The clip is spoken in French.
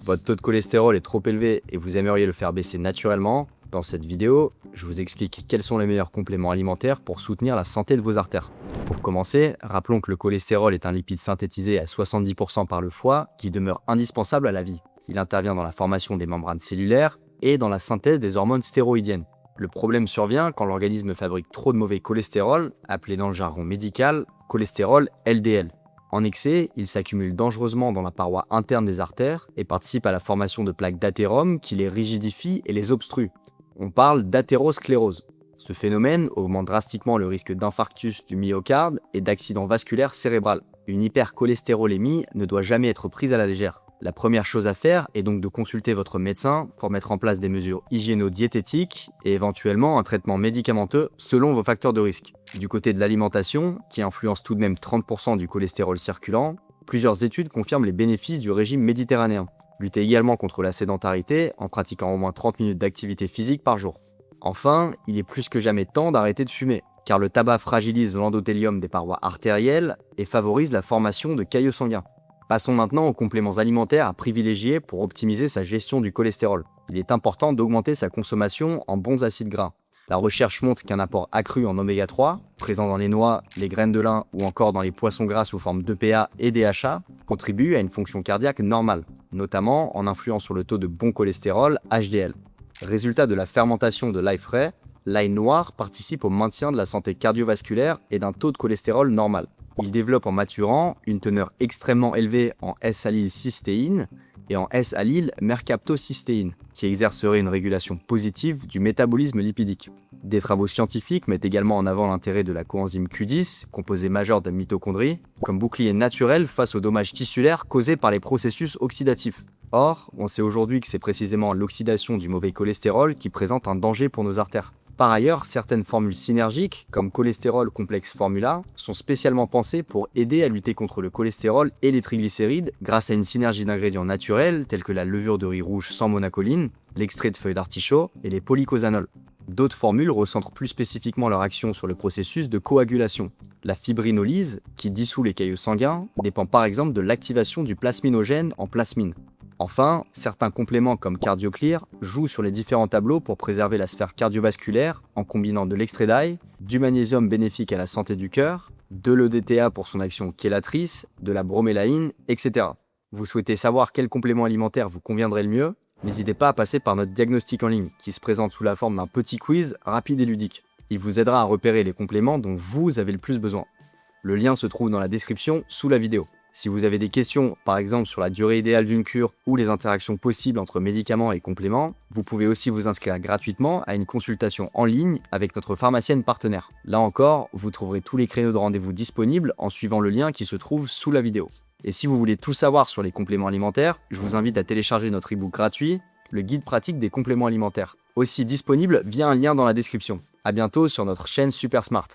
Votre taux de cholestérol est trop élevé et vous aimeriez le faire baisser naturellement. Dans cette vidéo, je vous explique quels sont les meilleurs compléments alimentaires pour soutenir la santé de vos artères. Pour commencer, rappelons que le cholestérol est un lipide synthétisé à 70% par le foie qui demeure indispensable à la vie. Il intervient dans la formation des membranes cellulaires et dans la synthèse des hormones stéroïdiennes. Le problème survient quand l'organisme fabrique trop de mauvais cholestérol, appelé dans le jargon médical cholestérol LDL. En excès, il s'accumule dangereusement dans la paroi interne des artères et participe à la formation de plaques d'athérome qui les rigidifient et les obstruent. On parle d'athérosclérose. Ce phénomène augmente drastiquement le risque d'infarctus du myocarde et d'accident vasculaire cérébral. Une hypercholestérolémie ne doit jamais être prise à la légère. La première chose à faire est donc de consulter votre médecin pour mettre en place des mesures hygiéno-diététiques et éventuellement un traitement médicamenteux selon vos facteurs de risque. Du côté de l'alimentation, qui influence tout de même 30% du cholestérol circulant, plusieurs études confirment les bénéfices du régime méditerranéen. Luttez également contre la sédentarité en pratiquant au moins 30 minutes d'activité physique par jour. Enfin, il est plus que jamais temps d'arrêter de fumer, car le tabac fragilise l'endothélium des parois artérielles et favorise la formation de caillots sanguins. Passons maintenant aux compléments alimentaires à privilégier pour optimiser sa gestion du cholestérol. Il est important d'augmenter sa consommation en bons acides gras. La recherche montre qu'un apport accru en oméga 3, présent dans les noix, les graines de lin ou encore dans les poissons gras sous forme d'EPA et DHA, contribue à une fonction cardiaque normale, notamment en influant sur le taux de bon cholestérol HDL. Résultat de la fermentation de l'ail frais, l'ail noir participe au maintien de la santé cardiovasculaire et d'un taux de cholestérol normal. Il développe en maturant une teneur extrêmement élevée en S-allylcystéine et en S-allylmercaptocystéine, qui exercerait une régulation positive du métabolisme lipidique. Des travaux scientifiques mettent également en avant l'intérêt de la coenzyme Q10, composé majeur de la mitochondrie, comme bouclier naturel face aux dommages tissulaires causés par les processus oxydatifs. Or, on sait aujourd'hui que c'est précisément l'oxydation du mauvais cholestérol qui présente un danger pour nos artères. Par ailleurs, certaines formules synergiques, comme cholestérol complexe formula, sont spécialement pensées pour aider à lutter contre le cholestérol et les triglycérides grâce à une synergie d'ingrédients naturels tels que la levure de riz rouge sans monacoline, l'extrait de feuilles d'artichaut et les polycosanols. D'autres formules recentrent plus spécifiquement leur action sur le processus de coagulation. La fibrinolyse, qui dissout les caillots sanguins, dépend par exemple de l'activation du plasminogène en plasmine. Enfin, certains compléments comme CardioClear jouent sur les différents tableaux pour préserver la sphère cardiovasculaire en combinant de l'extrait d'ail, du magnésium bénéfique à la santé du cœur, de l'EDTA pour son action chélatrice, de la bromélaïne, etc. Vous souhaitez savoir quel complément alimentaire vous conviendrait le mieux? N'hésitez pas à passer par notre diagnostic en ligne qui se présente sous la forme d'un petit quiz rapide et ludique. Il vous aidera à repérer les compléments dont vous avez le plus besoin. Le lien se trouve dans la description sous la vidéo. Si vous avez des questions, par exemple sur la durée idéale d'une cure ou les interactions possibles entre médicaments et compléments, vous pouvez aussi vous inscrire gratuitement à une consultation en ligne avec notre pharmacienne partenaire. Là encore, vous trouverez tous les créneaux de rendez-vous disponibles en suivant le lien qui se trouve sous la vidéo. Et si vous voulez tout savoir sur les compléments alimentaires, je vous invite à télécharger notre e-book gratuit, le guide pratique des compléments alimentaires, aussi disponible via un lien dans la description. À bientôt sur notre chaîne Super Smart.